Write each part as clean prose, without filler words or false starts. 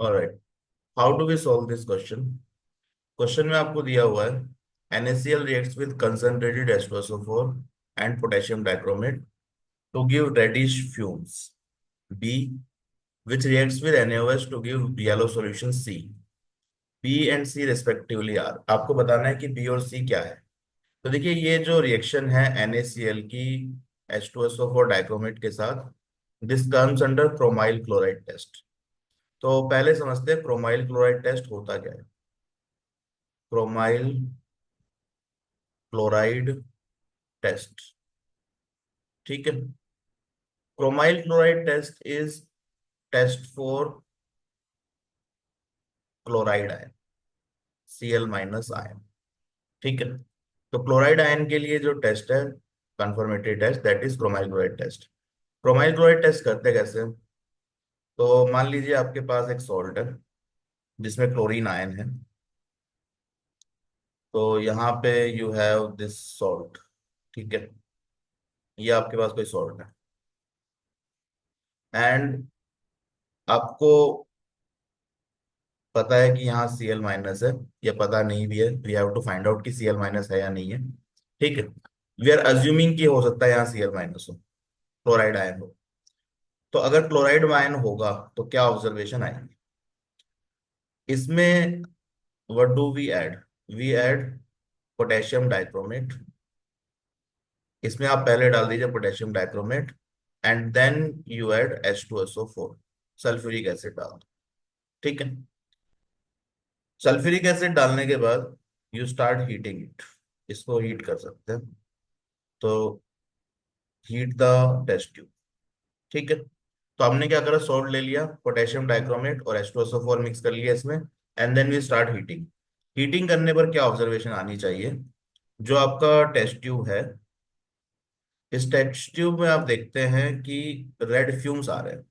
Alright, how do we solve this question. Question में आपको दिया हुआ है NaCl reacts with concentrated H2SO4 and potassium dichromate to give reddish fumes. B, which reacts with NaOH to give yellow solution C. B and C respectively are। आपको बताना है कि B और C क्या है। तो देखिए ये जो रिएक्शन है NaCl की H2SO4 डाइक्रोमेट के साथ, this comes under chromyl chloride test. तो पहले समझते हैं क्रोमाइल क्लोराइड टेस्ट होता क्या है। क्रोमाइल क्लोराइड टेस्ट, ठीक है। Chromyl chloride test is test for chloride ion, Cl- ion, ठीक है। तो क्लोराइड आयन के लिए जो टेस्ट है, confirmatory test, that is chromyl chloride test. Chromyl chloride test करते कैसे। तो मान लीजिए आपके पास एक सॉल्ट है जिसमें क्लोरीन आयन है। तो यहाँ पे यू हैव दिस सॉल्ट, ठीक है। ये आपके पास कोई सॉल्ट है एंड आपको पता है कि यहाँ Cl- है, या पता नहीं भी है, we have to find out कि Cl- है या नहीं है, ठीक है। वी आर अज्यूमिंग कि हो सकता है यहाँ Cl- हो, क्लोराइड आयन हो। तो अगर क्लोराइड आयन होगा तो क्या ऑब्जर्वेशन आएगी इसमें। What do we add potassium dichromate. इसमें आप पहले डाल दीजिए potassium dichromate and then you add H2SO4, sulphuric acid डाल दो, ठीक है। सल्फ्यूरिक एसिड डालने के बाद यू स्टार्ट हीटिंग इट, इसको हीट कर सकते हैं। तो हीट द टेस्ट ट्यूब, ठीक है। तो हमने क्या करा, सॉल्ट ले लिया, पोटेशियम डाइक्रोमेट और H2SO4 मिक्स कर लिया इसमें, and then we start heating. Heating करने पर क्या ऑब्जर्वेशन आनी चाहिए। जो आपका टेस्ट ट्यूब है, इस टेस्ट ट्यूब में आप देखते हैं कि रेड फ्यूम्स आ रहे हैं।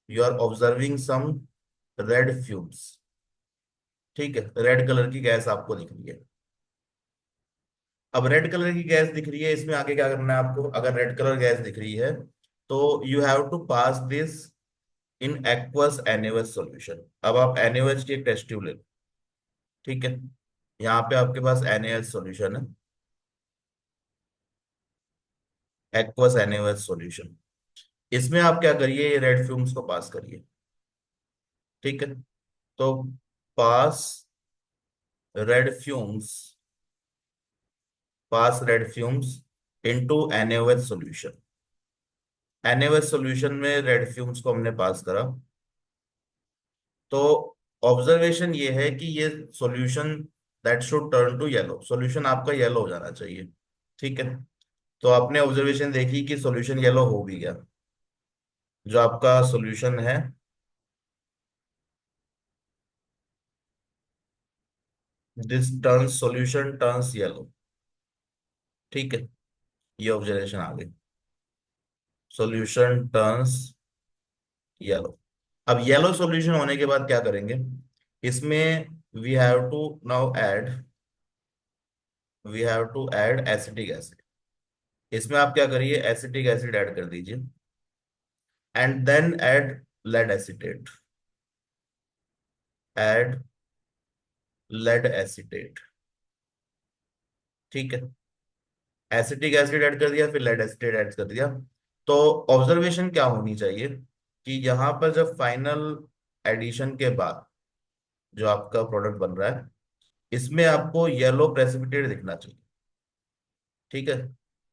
You are observing some red fumes, ठीक है। रेड कलर की गैस आपको दिख रही है। अब रेड कलर की गैस दिख रही है, इसमें आगे क्या करना है आपको। अगर रेड कलर गैस दिख रही है तो you have to pass this in aqueous NaOH solution. अब आप NaOH की एक टेस्ट ट्यूब ले लो, ठीक है। यहाँ पे आपके पास NaOH सॉल्यूशन है, एक्वस NaOH सॉल्यूशन। इसमें आप क्या करिए, ये रेड फ्यूम्स को पास करिए, ठीक है। तो pass red fumes, pass red fumes into NaOH solution. NaOH solution में रेड फ्यूम्स को हमने पास करा। तो ऑब्जर्वेशन ये है कि ये solution that should turn to yellow, solution आपका येलो हो जाना चाहिए, ठीक है। तो आपने ऑब्जर्वेशन देखी कि सॉल्यूशन येलो हो भी गया। जो आपका सॉल्यूशन है, this turns, solution turns yellow, ठीक है। ये ऑब्जर्वेशन आ गई, सॉल्यूशन टर्न्स येलो। अब येलो सॉल्यूशन होने के बाद क्या करेंगे, इसमें we have to now add, we have to add acetic acid. इसमें आप क्या करिए, एसिटिक एसिड ऐड कर दीजिए and then add lead acetate, add lead acetate, ठीक है। एसिटिक एसिड ऐड कर दिया, फिर लेड एसिटेट ऐड कर दिया। तो ऑब्जर्वेशन क्या होनी चाहिए कि यहाँ पर जब फाइनल एडिशन के बाद जो आपका प्रोडक्ट बन रहा है, इसमें आपको येलो प्रेसिपिटेट दिखना चाहिए, ठीक है।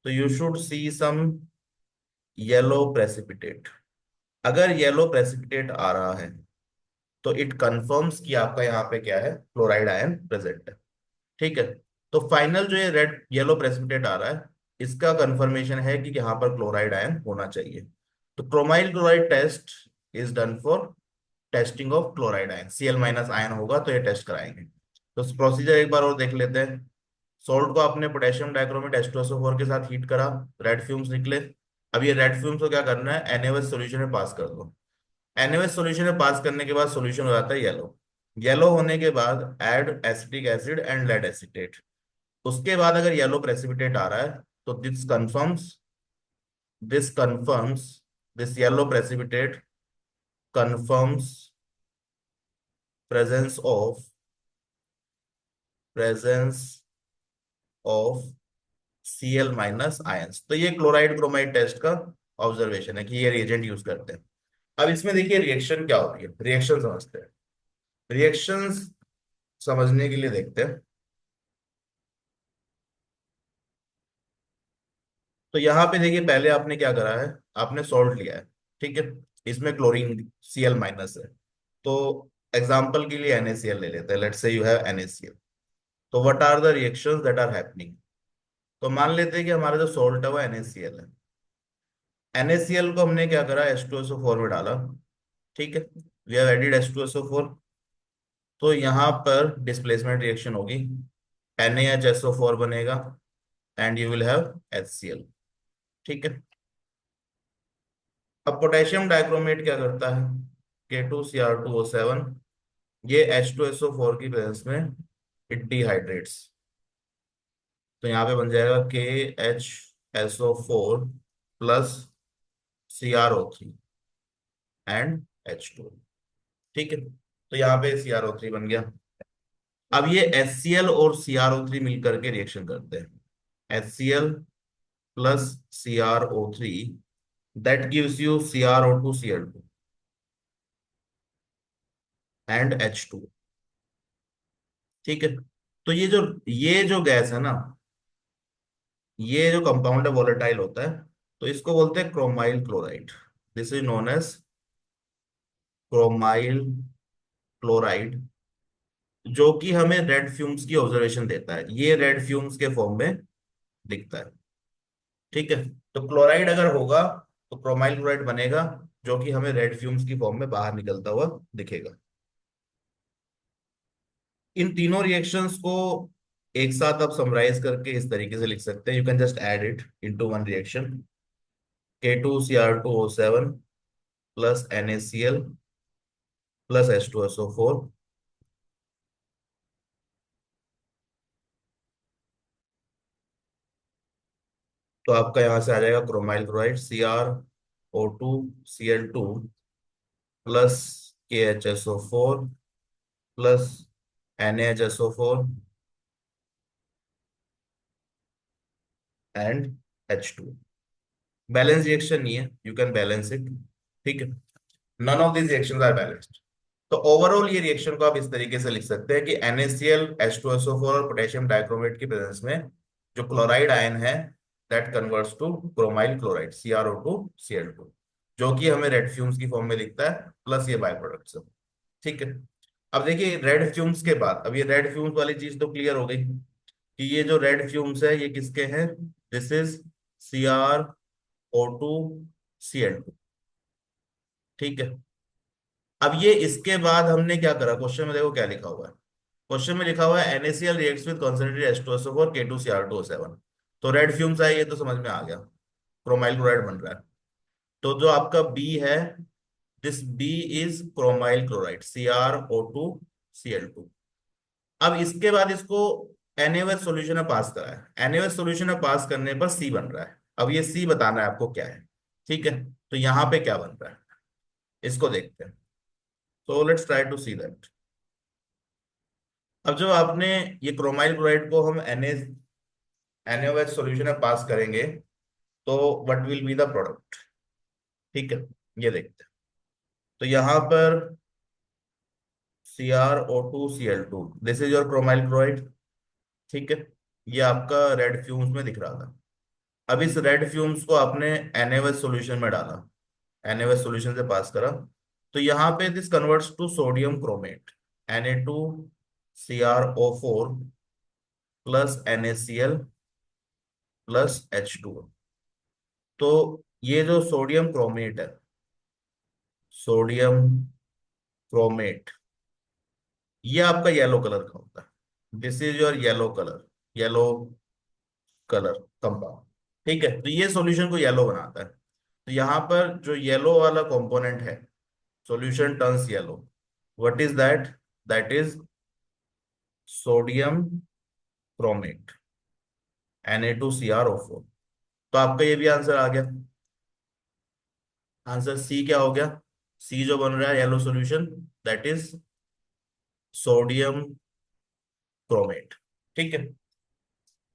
तो you should see some yellow precipitate. अगर येलो प्रेसिपिटेट आ रहा है तो इट कंफर्म्स कि आपका यहाँ पे क्या है, क्लोराइड आयन प्रेजेंट है, ठीक है। तो फाइनल जो ये रेड येलो प्रेसिपिटेट आ रहा है, इसका कंफर्मेशन है कि यहाँ पर क्लोराइड आयन होना चाहिए। तो chromyl chloride test is done for testing of chloride ion. Cl- ion होगा तो ये टेस्ट कराएंगे। तो प्रोसीजर एक बार और देख लेते हैं। सॉल्ट को आपने पोटेशियम डाइक्रोमेट H2SO4 के साथ हीट करा, रेड फ्यूम्स निकले। अब ये रेड फ्यूम्स को क्या करना है, NaOH सॉल्यूशन में पास कर दो। NaOH सॉल्यूशन में पास करने के बाद सॉल्यूशन हो जाता है येलो। येलो होने के बाद add acetic acid and lead acetate. उसके बाद अगर येलो प्रेसिपिटेट आ रहा है तो this confirms, this yellow precipitate confirms presence of Cl- ions. तो ये क्लोराइड क्रोमाइड टेस्ट का ऑब्जर्वेशन है कि ये रिएजेंट यूज करते हैं। अब इसमें देखिए रिएक्शन क्या होती है, रिएक्शन समझते हैं। रिएक्शंस समझने के लिए देखते हैं। तो यहाँ पे देखिए पहले आपने क्या करा है, आपने सॉल्ट लिया है, ठीक है। इसमें क्लोरीन Cl- है। तो एग्जाम्पल के लिए NaCl ले लेते हैं, let's say you have NaCl। तो what are the reactions that are happening. तो मान लेते हैं कि हमारा जो सॉल्ट है वो NaCl है। NaCl को हमने क्या करा, H2SO4 में डाला, ठीक है। We have added H2SO4। तो यहाँ पर डिस्प्लेसमेंट रिएक्शन होगी, NaHSO4 बनेगा and you will have HCl, ठीक है। अब पोटेशियम डाइक्रोमेट क्या करता है, K2Cr2O7, ये H2SO4 की प्रेजेंस में इट डिहाइड्रेट्स। तो यहाँ पे बन जाएगा KHSO4 plus CrO3 and H2, ठीक है। तो यहाँ पे CrO3 बन गया। अब ये HCl और CrO3 मिलकर के रिएक्शन करते हैं, HCl plus CrO3, that gives you CrO2Cl2 and H2, ठीक है। तो ये जो गैस है ना, ये जो कंपाउंड है वोलेटाइल होता है, तो इसको बोलते हैं chromyl chloride. This is known as chromyl chloride, जो कि हमें रेड फ्यूम्स की ऑब्जर्वेशन देता है। ये रेड फ्यूम्स के फॉर्म में दिखता है, ठीक है। तो क्लोराइड अगर होगा तो क्रोमाइल क्लोराइड बनेगा, जो कि हमें रेड फ्यूम्स की फॉर्म में बाहर निकलता हुआ दिखेगा। इन तीनों रिएक्शंस को एक साथ आप समराइज करके इस तरीके से लिख सकते हैं, you can just add it into one reaction, K2Cr2O7 plus NaCl plus H2SO4। तो आपका यहां से आ जाएगा chromyl chloride CrO2Cl2 plus KHSO4 plus NaHSO4 and H2। Balance reaction नहीं है, यू कैन बैलेंस इट, ठीक है। None of this reactions are balanced. तो ओवरऑल ये रिएक्शन को आप इस तरीके से लिख सकते हैं कि NaCl H2SO4 और पोटेशियम डाइक्रोमेट की प्रेजेंस में जो क्लोराइड आयन है, that converts to chromyl chloride CrO2Cl2, जो कि हमें रेड फ्यूम्स की फॉर्म में दिखता है, प्लस ये बाय प्रोडक्ट्स, ठीक है। अब देखिए रेड फ्यूम्स के बाद, अब ये रेड फ्यूम्स वाली चीज तो क्लियर हो गई कि ये जो रेड फ्यूम्स है ये किसके हैं, दिस इज CrO2Cl2, ठीक है। अब ये इसके बाद हमने क्या करा, क्वेश्चन में देखो क्या लिखा हुआ है। क्वेश्चन में लिखा हुआ है NaCl reacts with concentrated H2SO4 K2Cr2O7। तो रेड फ्यूम्स है, ये तो समझ में आ गया, क्रोमाइल क्लोराइड बन रहा है। तो जो आपका बी है, this B is chromyl chloride CrO2Cl2। अब इसके बाद इसको NaOH सॉल्यूशन में पास करा है, NaOH सॉल्यूशन में पास करने पर सी बन रहा है। अब ये सी बताना है आपको क्या है, ठीक है। तो यहाँ पे क्या बन रहा है इसको देखते हैं। So let's try to see that. अब जब आपने ये क्रोमाइल क्लोराइड को हम NaOH सॉल्यूशन में पास करेंगे, तो what will be the product, ठीक है। ये देखते हैं। तो यहाँ पर CrO2Cl2, this is your chromyl chloride, ठीक है। ये आपका रेड फ्यूम्स में दिख रहा था। अब इस रेड फ्यूम्स को आपने NaOH सॉल्यूशन में डाला, NaOH सॉल्यूशन से पास करा, तो यहाँ पे this converts to sodium chromate, Na2CrO4 plus NaCl plus H2O। तो ये जो सोडियम क्रोमेट है, सोडियम क्रोमेट, ये आपका येलो कलर का होता है। This is your yellow colour, yellow colour compound, ठीक है। तो ये सॉल्यूशन को येलो बनाता है। तो यहाँ पर जो येलो वाला कंपोनेंट है, solution turns yellow, what is that, that is sodium chromate Na2CrO4। तो आपका ये भी आंसर आ गया। आंसर सी क्या हो गया, सी जो बन रहा है yellow solution, that is sodium chromate. ठीक है।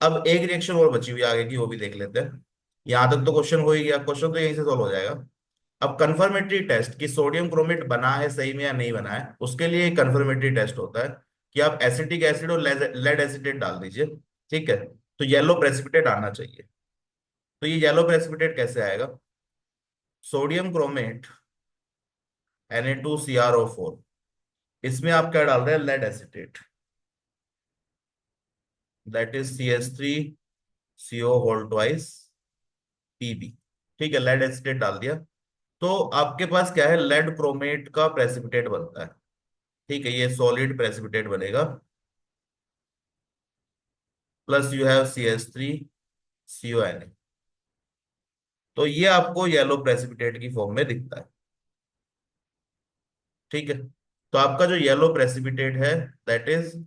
अब एक रिएक्शन और बची हुई है आगे की, वो भी देख लेते हैं। यहां तक तो क्वेश्चन हो ही गया, क्वेश्चन तो यहीं से सॉल्व हो जाएगा। अब कंफर्मेटरी टेस्ट कि सोडियम क्रोमेट बना है सही में या नहीं बना है, उसके लिए कंफर्मेटरी टेस्ट होता है कि आप एसिटिक एसिड और लेड एसिटेट डाल दीजिए। ठीक है। तो येलो प्रेसिपिटेट आना चाहिए। तो ये येलो प्रेसिपिटेट कैसे आएगा? सोडियम क्रोमेट Na2CrO4, इसमें आप क्या डाल रहे हैं? Lead acetate, that is CH3CO whole twice Pb। ठीक है, लेड एसिटेट डाल दिया। तो आपके पास क्या है? लेड क्रोमेट का प्रेसिपिटेट बनता है। ठीक है, ये सॉलिड प्रेसिपिटेट बनेगा। Plus you have CH3CONa। तो ये आपको येलो प्रेसिपिटेट की फॉर्म में दिखता है। ठीक है। तो आपका जो येलो प्रेसिपिटेट है, that is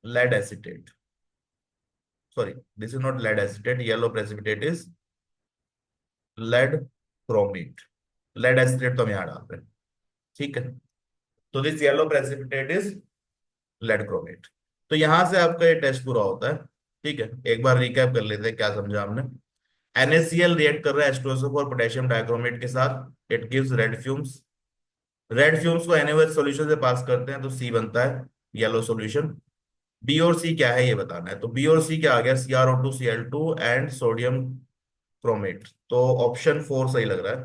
lead acetate. Sorry, this is not lead acetate, yellow precipitate is lead chromate. Lead acetate तो हम यहाँ डाल रहे हैं। ठीक है। तो this yellow precipitate is lead chromate. तो यहां से आपका ये टेस्ट पूरा होता है। ठीक है, एक बार रिकैप कर लेते हैं क्या समझा हमने। NaCl रिएक्ट कर रहा है H2SO4 और पोटेशियम डाइक्रोमेट के साथ, it gives red fumes. Red fumes को NaOH सॉल्यूशन से पास करते हैं तो C बनता है, येलो सॉल्यूशन। बी और सी क्या है ये बताना है। तो बी और सी क्या आ गया? CrO2Cl2 and sodium chromate. तो ऑप्शन 4 सही लग रहा है।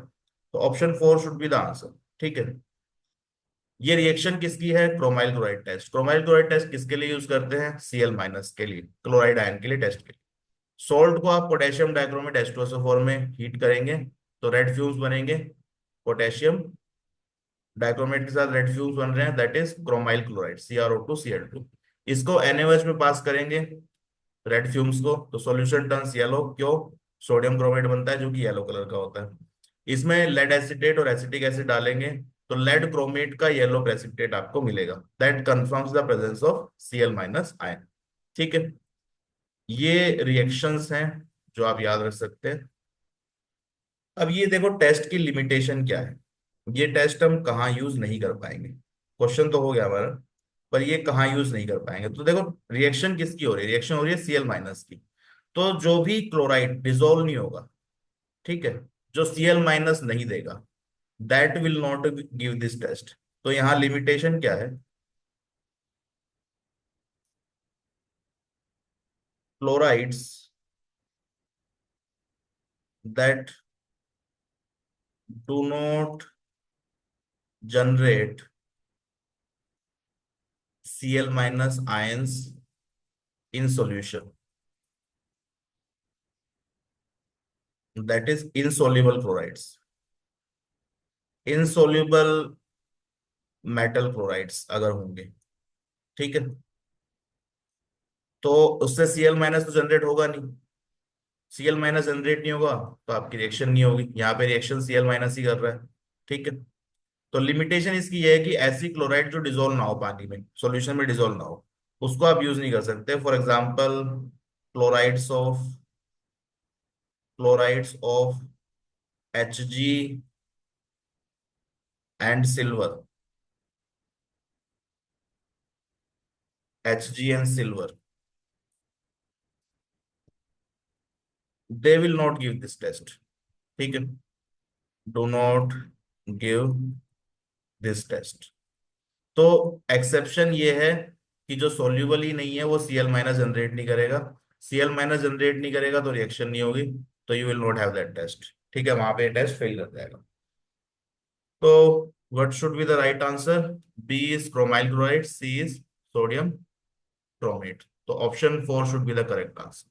तो option 4 should be the answer. ठीक है। ये रिएक्शन किसकी है? Chromyl chloride test. Chromyl chloride test किसके लिए यूज करते हैं? Cl- के लिए, क्लोराइड आयन के लिए टेस्ट के लिए। सोल्ट को आप पोटेशियम डाइक्रोमेट H2SO4 में हीट करेंगे तो रेड फ्यूम्स बनेंगे। पोटेशियम डाइक्रोमेट के साथ रेड फ्यूम्स बन रहे हैं, that is chromyl chloride CrO2Cl2। इसको NaOH में पास करेंगे, रेड फ्यूम्स को, तो सॉल्यूशन टर्न्स येलो। क्यों? सोडियम क्रोमेट बनता है जो कि येलो कलर का होता है। इसमें लेड एसिटेट और एसिटिक एसिड डालेंगे तो लेड क्रोमेट का येलो प्रेसिपिटेट आपको मिलेगा, that confirms the presence of Cl- ion. ठीक है। ये रिएक्शंस हैं जो आप याद रख सकते हैं। अब ये देखो टेस्ट की लिमिटेशन क्या है। ये टेस्ट हम कहाँ यूज नहीं कर पाएंगे? क्वेश्चन तो हो गया हमारा, पर ये कहाँ यूज नहीं कर पाएंगे? तो देखो, रिएक्शन किसकी हो रही है? रिएक्शन हो रही है Cl- की। तो जो भी क्लोराइड डिसोल्व नहीं होगा, ठीक है, जो Cl- नहीं देगा, that will not give this test. तो यहाँ लिमिटेशन क्या है? Chlorides that do not generate Cl- in solution, that is insoluble chlorides, insoluble metal chlorides अगर होंगे। ठीक है। तो उससे Cl- तो जनरेट होगा नहीं। Cl- जनरेट नहीं होगा तो आपकी रिएक्शन नहीं होगी। यहाँ पे रिएक्शन Cl- ही कर रहा है। ठीक है। तो लिमिटेशन इसकी ये है कि ऐसी क्लोराइड जो डिजोल्व ना हो पानी में, सॉल्यूशन में डिजोल्व ना हो, उसको आप यूज नहीं कर सकते। For example, chlorides of chlorides of Hg and silver, Hg and silver, they will not give this test. ठीक है, do not give this test. तो एक्सेप्शन ये है कि जो सोल्यूबल ही नहीं है वो Cl- जनरेट नहीं करेगा। Cl- जनरेट नहीं करेगा तो रिएक्शन नहीं होगी, तो you will not have that test. ठीक है, वहां पे टेस्ट फेल कर जाएगा। तो what should be the right answer? B is chromyl chloride, C is sodium chromate. तो option 4 should be the correct answer.